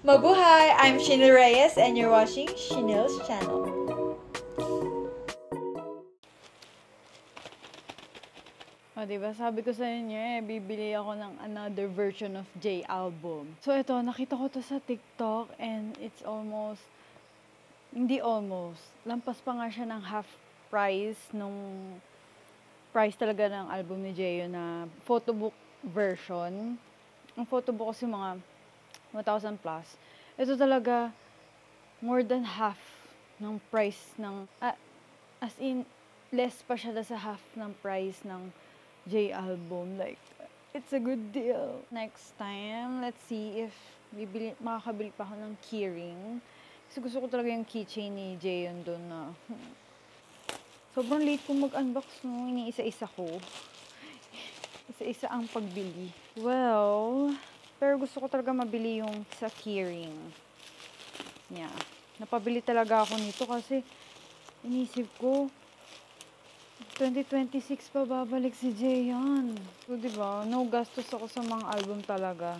Mabuhay! I'm Shinil Reyes and you're watching Shinil's channel. Diba sabi ko sa inyo bibili ako ng another version of J album. So ito, nakita ko to sa TikTok and it's almost, hindi almost, lampas pa nga siya ng half price nung price talaga ng album ni Jay na photobook version. Ang photobook kasi mga 1,000 plus. Ito talaga, more than half ng price ng, as in, less pa siya sa half ng price ng J album. Like, it's a good deal. Next time, let's see if makakabili pa ako ng keyring. Kasi gusto ko talaga yung keychain ni Jay doon na, sobrang late kong mag-unbox, no? Iniisa-isa ko. Isa-isa ang pagbili. Well, pero gusto ko talaga mabili yung sa keyring. Yeah. Napabili talaga ako nito kasi inisip ko, 2026 pa babalik si Jaeyeon. So, diba? No gastos ako sa mga album talaga.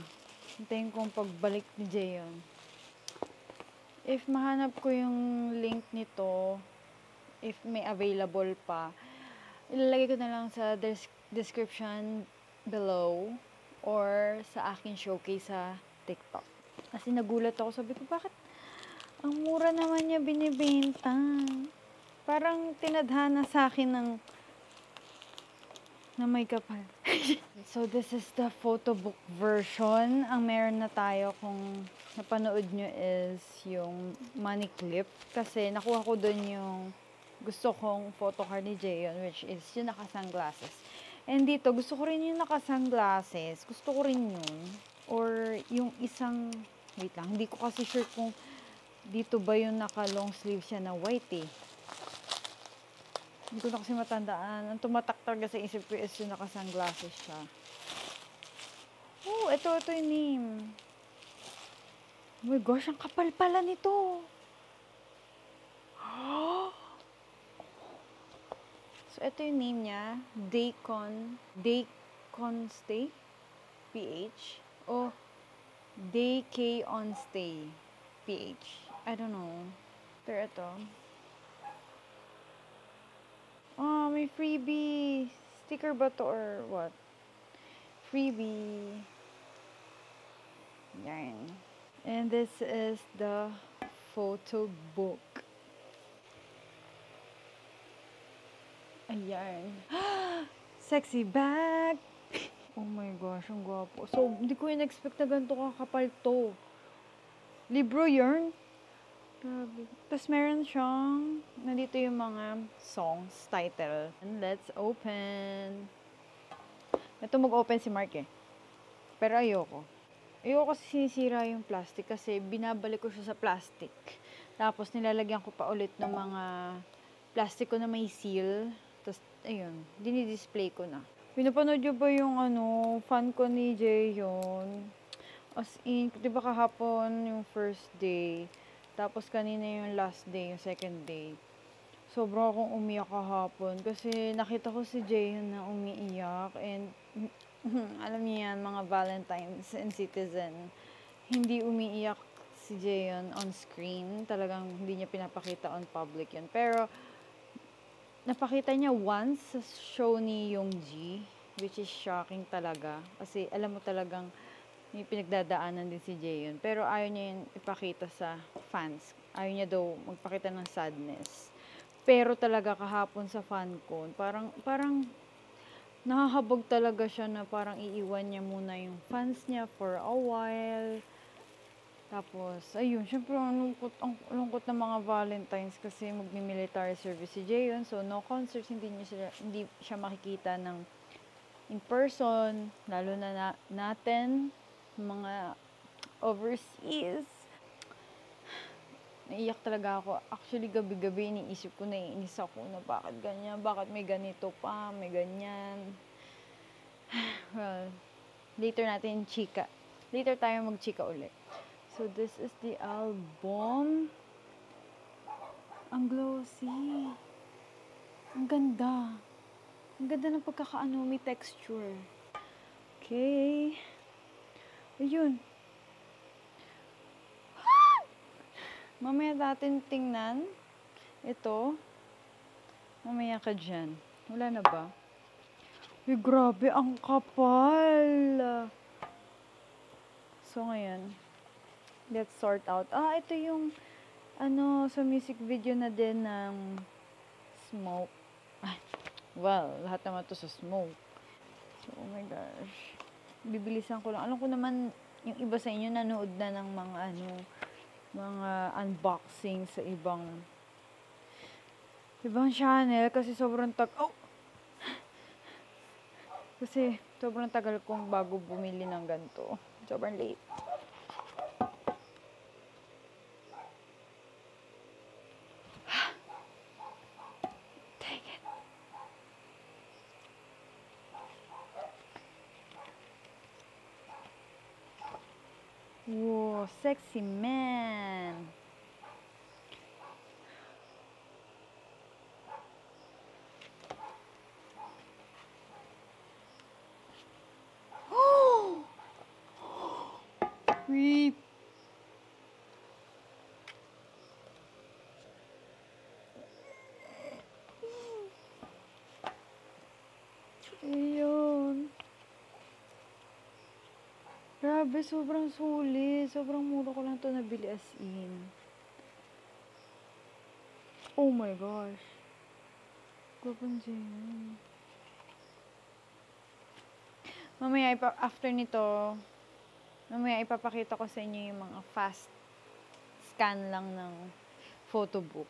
Hintayin ko ang pagbalik ni Jaeyeon. If mahanap ko yung link nito, if may available pa, ilalagay ko na lang sa description below or sa aking showcase sa TikTok. Kasi nagulat ako, sabi ko, bakit ang mura naman niya binibenta? Parang tinadhana sa akin na may kapal. So, this is the photobook version. Ang meron na tayo kung napanood nyo is yung money clip. Kasi nakuha ko dun yung gusto kong photocard ni Jaeyeon, which is yung naka-sunglasses. And dito, gusto ko rin yung naka-sunglasses. Gusto ko rin yun. Or yung isang, wait lang, hindi ko kasi sure kung dito ba yung naka-long sleeve siya na white eh. Hindi ko na kasi matandaan. Ang tumatak talaga sa isip ko is yung naka-sunglasses siya. Oh, ito yung name. Oh my gosh, ang kapal pala nito. So, ito yung name niya, Dayconstay, PH, o Daykonstay, PH. I don't know. Pero ito. Oh, may freebie. Sticker ba to or what? Freebie. Yan. And this is the photo book. Ayan. Sexy bag! Oh my gosh, ang gwapo. So, hindi ko in-expect na ganito kakapal to. Libro yarn. Grabe. Tapos meron siyang, nandito yung mga songs, title. And let's open. Ito mag-open si Mark eh. Pero ayoko. Ayoko kasi sinisira yung plastic kasi binabalik ko siya sa plastic. Tapos nilalagyan ko pa ulit ng mga plastic ko na may seal. Tapos, ayun, dinidisplay ko na. Pinapanood nyo ba yung fan ko ni Jaeyeon? As in, di ba kahapon yung first day, tapos kanina yung last day, yung second day. Sobrang akong umiyak kahapon kasi nakita ko si Jaeyeon na umiiyak and alam niyo yan, mga Valentines and Citizen, hindi umiiyak si Jaeyeon on screen. Talagang hindi niya pinapakita on public yun. Pero, napakita niya once sa show ni Youngji, which is shocking talaga. Kasi alam mo talagang may pinagdadaanan din si Jaeyeon. Pero ayaw niya yun ipakita sa fans. Ayaw niya daw magpakita ng sadness. Pero talaga kahapon sa fancon, parang nakahabog talaga siya na parang iiwan niya muna yung fans niya for a while. Tapos, ayun, syempre ang lungkot ng mga Valentines kasi magmi-military service si Jaeyeon. So, no concerts, hindi siya makikita ng in person, lalo na natin, mga overseas. Naiyak talaga ako. Actually, gabi-gabi iniisip ko, naiinis ako na bakit ganyan, bakit may ganito pa, may ganyan. Well, later tayo mag-chika ulit. So, this is the album. Ang glossy. Ang ganda. Ang ganda ng pagkakaano, may texture. Okay. Ayun. Mamaya natin tingnan. Ito. Mamaya ka dyan. Wala na ba? Uy, grabe, ang kapal. So, ngayon, let's sort out. Ito yung, sa music video na din ng Smoke. Well, lahat naman to sa Smoke. So, oh my gosh. Bibilisan ko lang. Alam ko naman, yung iba sa inyo nanood na ng mga unboxing sa ibang channel kasi kasi sobrang tagal kong bago bumili ng ganito. Sobrang late. Dang it. Whoa, sexy man. Creep. Ayun. Grabe, sobrang sulit. Sobrang mura ko lang to nabili as in. Oh my gosh. Kapansin. Mamaya, after nito, mamaya ipapakita ko sa inyo yung mga fast scan lang ng photo book.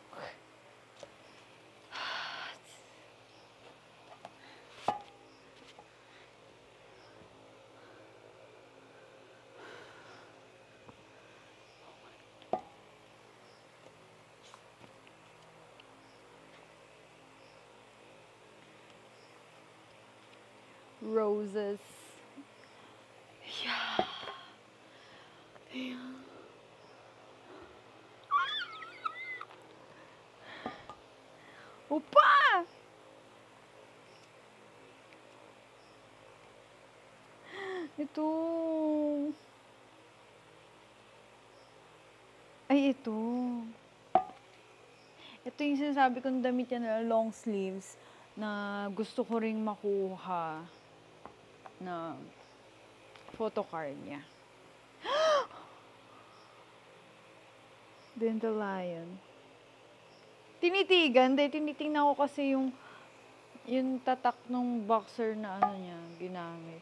Roses. Yeah. Yeah. Opa! Ito. Ay, ito. Ito yung sinasabi kong damit yan na long sleeves na gusto ko ring makuha na photocard niya. Dandelion. Tinitingnan ko kasi yung tatak ng boxer na niya, ginamit.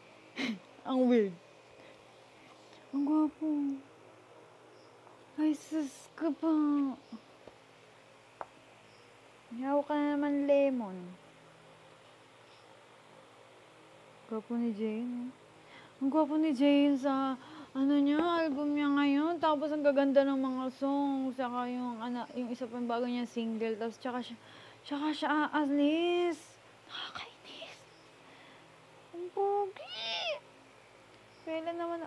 Ang weird. Ang gwapo. Ay, sus ka pa. Hawak ka na naman lemon. Gwapo ni Jane. Ang gwapo ni Jane sa album niya ngayon. Tapos ang gaganda ng mga songs. Saka yung isa pang bago niya single. Tapos tsaka siya aalis. Nakakainis. Ang pogi. Kailan naman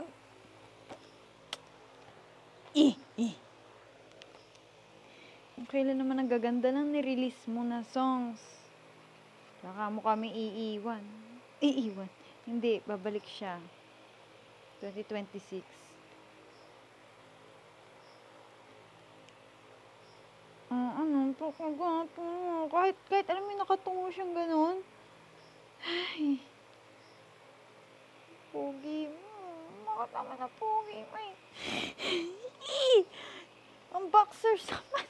kailan naman ang gaganda ng nirelease mo na songs. Saka mo kami iiwan. Hindi, babalik siya. 2026. Pagkagato mo. Kahit alam mo yung nakatungo siyang ganun. Ay. Pogi mo. Bakit naman na pogi mo eh. Ang boxers naman.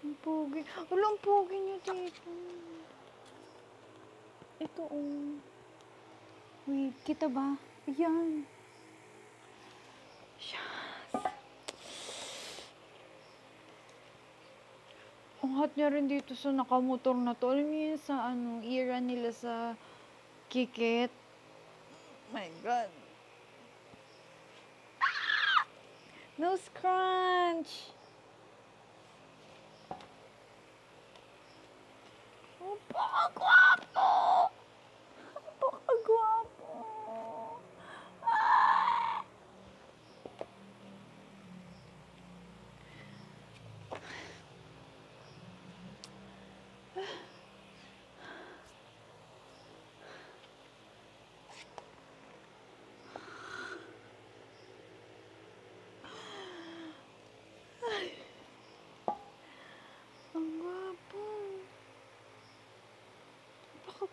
Ang pogi. Walang pogi niyo dito. Ito oh. Wait, kita ba? Ayan. Ang hot niya rin dito sa nakamotor na to. Alam niyo yun sa era nila sa Kikit. My God. Nose crunch! Napakagwapo! Napakagwapo! Ah!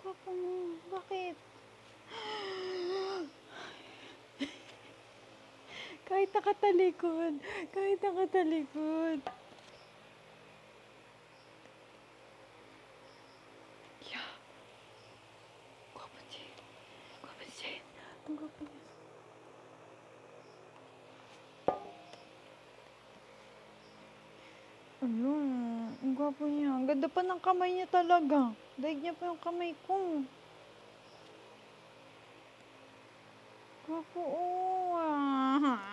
Gwapo mo. Bakit? Kahit nakatalikod. Kahit nakatalikod. Yeah. Gwapo siya. Gwapo siya. Ang gwapo niya. Ayun. Ang gwapo niya. Ang ganda pa ng kamay niya talaga. Daig niya pa yung kamay ko. Gwapo. Oh. Ah. Ah.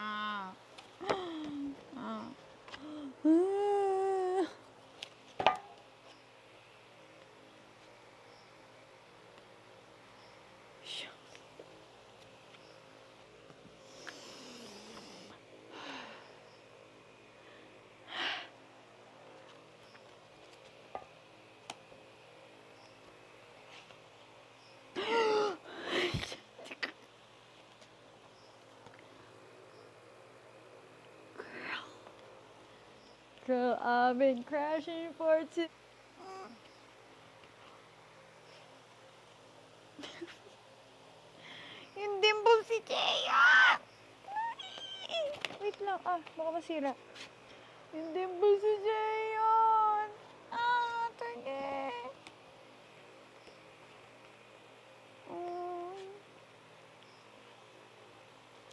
Girl, I've been crashing for two. Yung dimple si Jeya! Wait lang, baka masira. Yung dimple si Jeyon! Tage!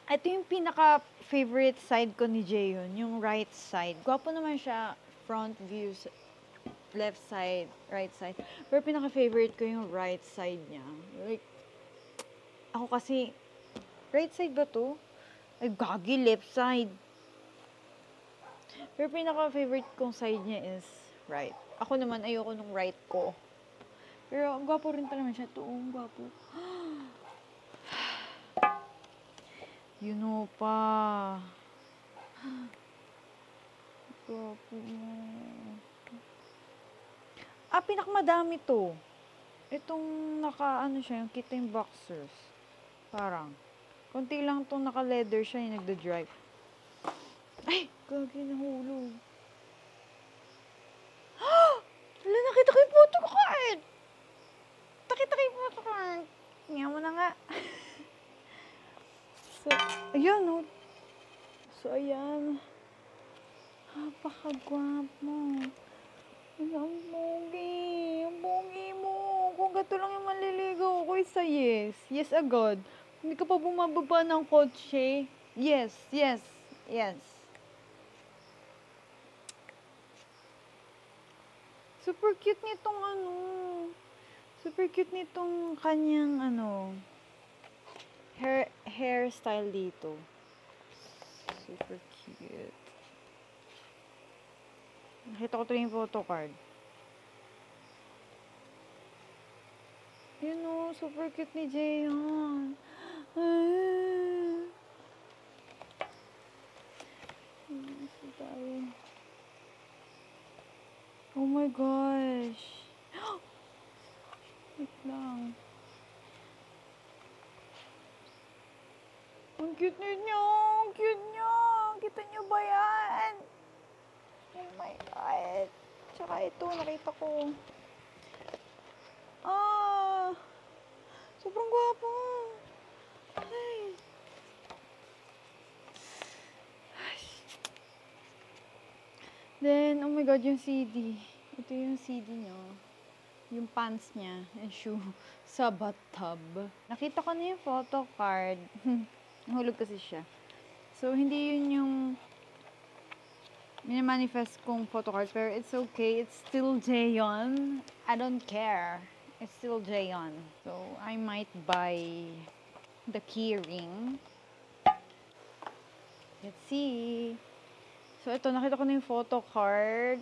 Ito yung pinaka-favorite side ko ni Jeyon, yung right side. Gwapo naman siya, front views, left side, right side. Pero pinaka-favorite ko yung right side niya. Like, ako kasi, right side ba to? Ay, gagi, left side. Pero pinaka-favorite kong side niya is right. Ako naman, ayoko nung right ko. Pero, ang gwapo rin pa naman siya. Ito, ang gwapo. You know pa. Gwapo mo. Pinakamadami to. Itong ano siya, yung kita yung boxers. Parang. Konti lang itong naka-leather siya, yung nagda-drive. Ay! Gagi, nahulog. Wala, nakita ko yung photocard! Nakita ko yung photocard. Nga mo na nga. So, ayan, no? So, ayan. Napakagwapo. Ang pogi. Ang pogi mo. Kung gato lang yung maliligaw ko, isa yes. Yes agad. Hindi ka pa bumababa ng kotse. Yes, yes, yes. Super cute nitong super cute nitong kanyang hairstyle dito. Super cute. Nakita ko ito yung photocard. Yun o, super cute ni Jeyon. Oh my gosh. Wait lang. Ang cute niyo! Ang cute niyo! Kita niyo ba yan? Oh my God. Tsaka ito, nakita ko. Sobrang gwapo. Ay. Then, oh my God, yung CD. Ito yung CD niya. Yung pants niya and shoe sa bathtub. Nakita ko na yung photo card. Nahulog kasi siya. So, hindi yun yung minimanifest kong photo card. Pero it's okay. It's still Jeyon. I don't care. It's still Jeyon. So, I might buy the key ring. Let's see. So, ito. Nakita ko na yung photo card.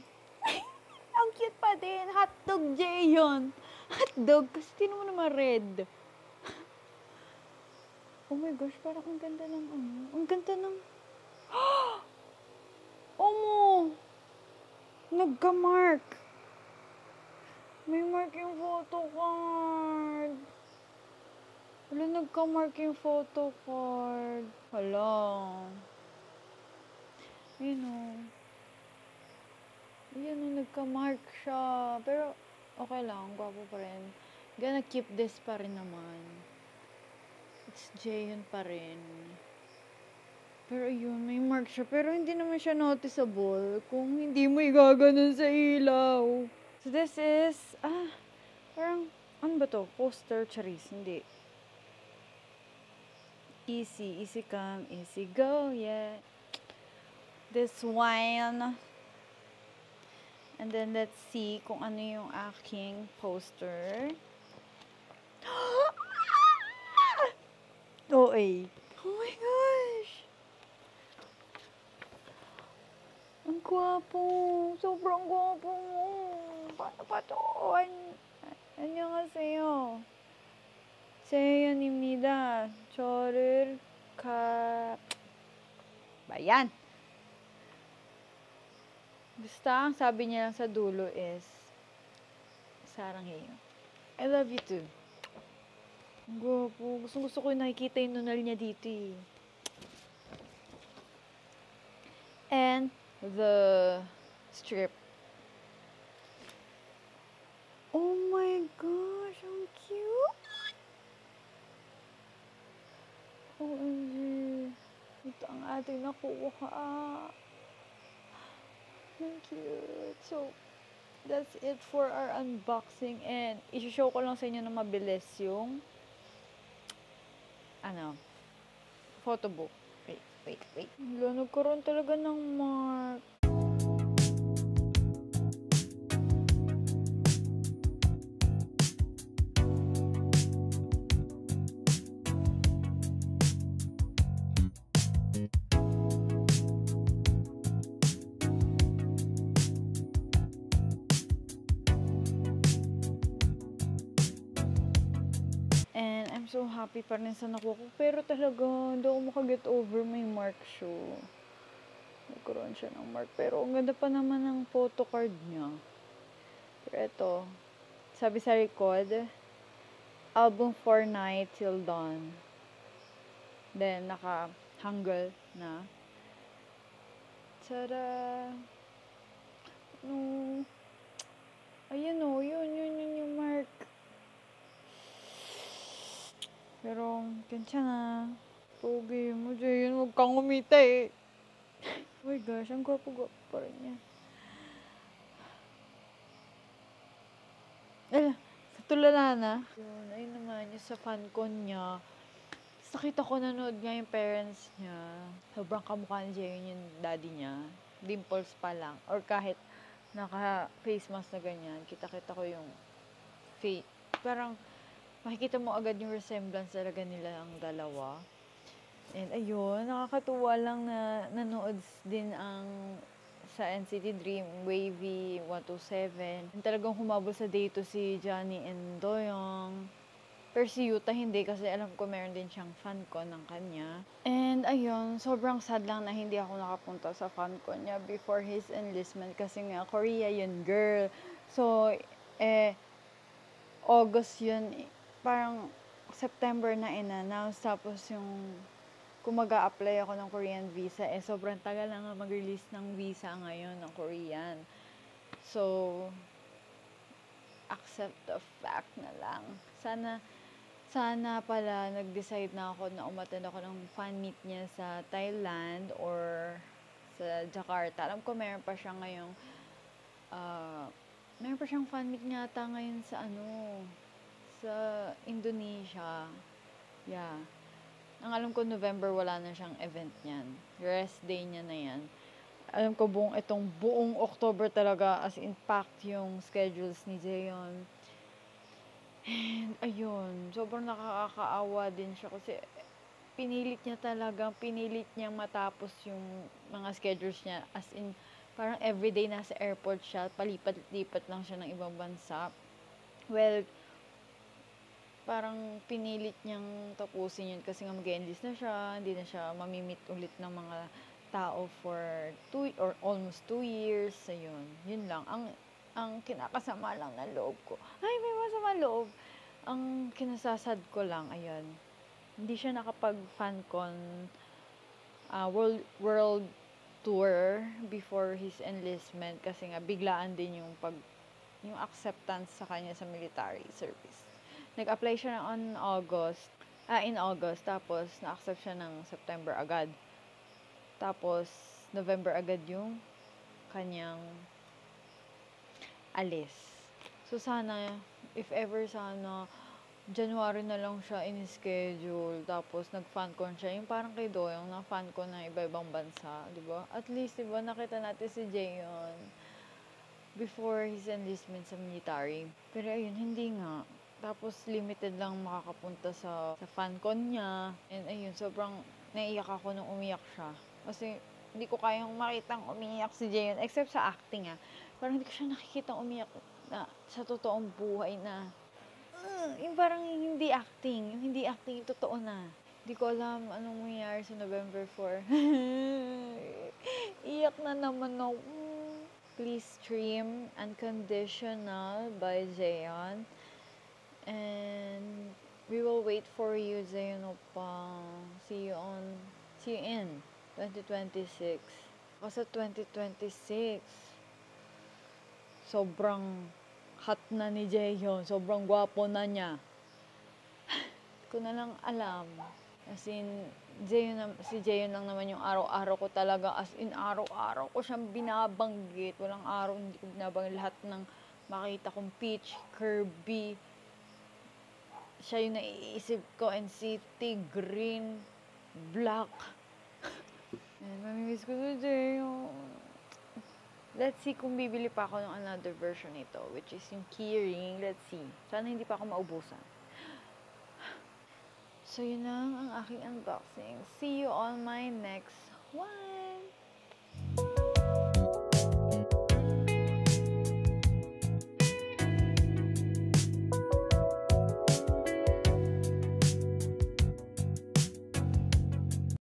Ang cute pa din. Hotdog Jeyon. Hotdog. Kasi tinan mo naman red. Oh my gosh. Parang ang ganda ng Ang ganda ng... Oh! Nagka-mark. May mark yung photo card. Wala, nagka-mark yung photo card. Hala. Yun o. Yun o, nagka-mark siya. Pero, okay lang. Gwapo pa rin. Gonna keep this pa rin naman. It's Jaehyun pa rin. Pero yun, may mark siya. Pero hindi naman siya noticeable kung hindi mo igaganon sa ilaw. So this is, parang, ano ba to? Poster, charis. Hindi. Easy come, easy go, yeah. This one. And then let's see kung ano yung aking poster. OA. Oh my gosh! Ang gwapo. Sobrang gwapo mo. Paano pa to? 안녕하세요. 재현입니다. 저를 Bayan. Basta, ang sabi niya lang sa dulo is, sarangheyo. I love you too. Ang gwapo. Gusto ko yung nakikita yung nunal niya dito eh. And the strip. Oh my gosh, ang cute! OMG. Ito ang ating nakuha. Ang cute. So, that's it for our unboxing. And, isi-show ko lang sa inyo na mabilis yung photobook. Wait. Nagkaroon talaga ng mark. And I'm so happy pa rin sa nakuha ko. Pero talaga, hindi ako makaget over my mark show. Nagkaroon siya ng mark. Pero ang ganda pa naman ng photo card niya. Pero ito, sabi sa record, album for night till dawn. Then, naka-hangul na. Tada! No. Ayan o, yun yung mark. Pero, kensya na. Pogi mo, Jaehyun, huwag kang umita eh. Oh my gosh, ang gwapo-gwapo pa rin niya. Sa tulala na. Yun, ayun naman, yung sa fancon niya. Nakita ko nanood nga yung parents niya. Sobrang kamukha ni Jaehyun yung daddy niya. Dimples pa lang. Or kahit naka-face mask na ganyan, kita-kita ko yung face. Parang, makikita mo agad yung resemblance talaga nila ang dalawa. And ayun, nakakatuwa lang na nanood din ang sa NCT Dream, Wavy 127. And talagang humabol sa date si Johnny and Doyoung. Pero si Yuta hindi kasi alam ko meron din siyang fancon ng kanya. And ayun, sobrang sad lang na hindi ako nakapunta sa fancon niya before his enlistment kasi nga Korea yun, girl. So, August yun, parang September na in-announce. Tapos yung kung mag-a-apply ako ng Korean visa, sobrang tagal na nga mag-release ng visa ngayon ng Korean. So, accept the fact na lang. Sana pala nag-decide na ako na umattend ako ng fan meet niya sa Thailand or sa Jakarta. Alam ko meron pa siya ngayong meron pa siyang fan meet nga ata ngayon sa sa Indonesia. Yeah. Ang alam ko November wala na siyang event niyan. Rest day niya na yan. Alam ko itong buong October talaga as in packed yung schedules ni Jaehyun. And ayun, sobrang nakakaawa din siya kasi pinilit niyang matapos yung mga schedules niya. As in, parang everyday nasa airport siya, palipat-lipat lang siya ng ibang bansa. Well, parang pinilit niyang tapusin yun kasi nga mag-enlist na siya, hindi na siya mamimit ulit ng mga tao for almost 2 years. Ayun, yun lang. Ang kinakasama lang na loob ko. Ay, may masama loob. Ang kinasasad ko lang, ayun. Hindi siya nakapag-fancon world tour before his enlistment kasi nga biglaan din yung acceptance sa kanya sa military service. Nag-apply siya in August, tapos na-accept siya ng September agad. Tapos, November agad yung kanyang alis. So, sana, if ever sana, January na lang siya in-schedule, tapos nag-fancon siya. Yung parang kay Doyong, na fancon na iba-ibang bansa, di ba? At least, di ba, nakita natin si Jaeon before his enlistment sa military. Pero ayun, hindi nga. Tapos, limited lang makakapunta sa fancon niya. And ayun, sobrang naiyak ako nung umiyak siya. Kasi, hindi ko kayang makitang umiyak si Jaeon, except sa acting Parang hindi ko siya nakikitang umiyak na sa totoong buhay na yung parang hindi acting. Yung hindi acting, yung totoo na. Hindi ko alam anong mangyayari sa November 4. Iyak na naman ako. Please stream Unconditional by Jaeon. And we will wait for you, Zayon Opang. See you in 2026. Kasi 2026, sobrang hot na ni Jaehyun. Sobrang gwapo na niya. Hindi ko na lang alam. As in, si Jaehyun lang naman yung araw-araw ko talaga. As in, araw-araw ko siyang binabanggit. Walang araw, hindi ko binabanggit. Lahat ng makita kong Peach, Kirby, siya yung naiisip ko. NCT, Green, Black. And mamimiss ko si Jaehyun. Let's see kung bibili pa ako ng another version nito, which is yung keyring. Let's see. Sana hindi pa ako maubusan. So, yun lang ang aking unboxing. See you on my next one!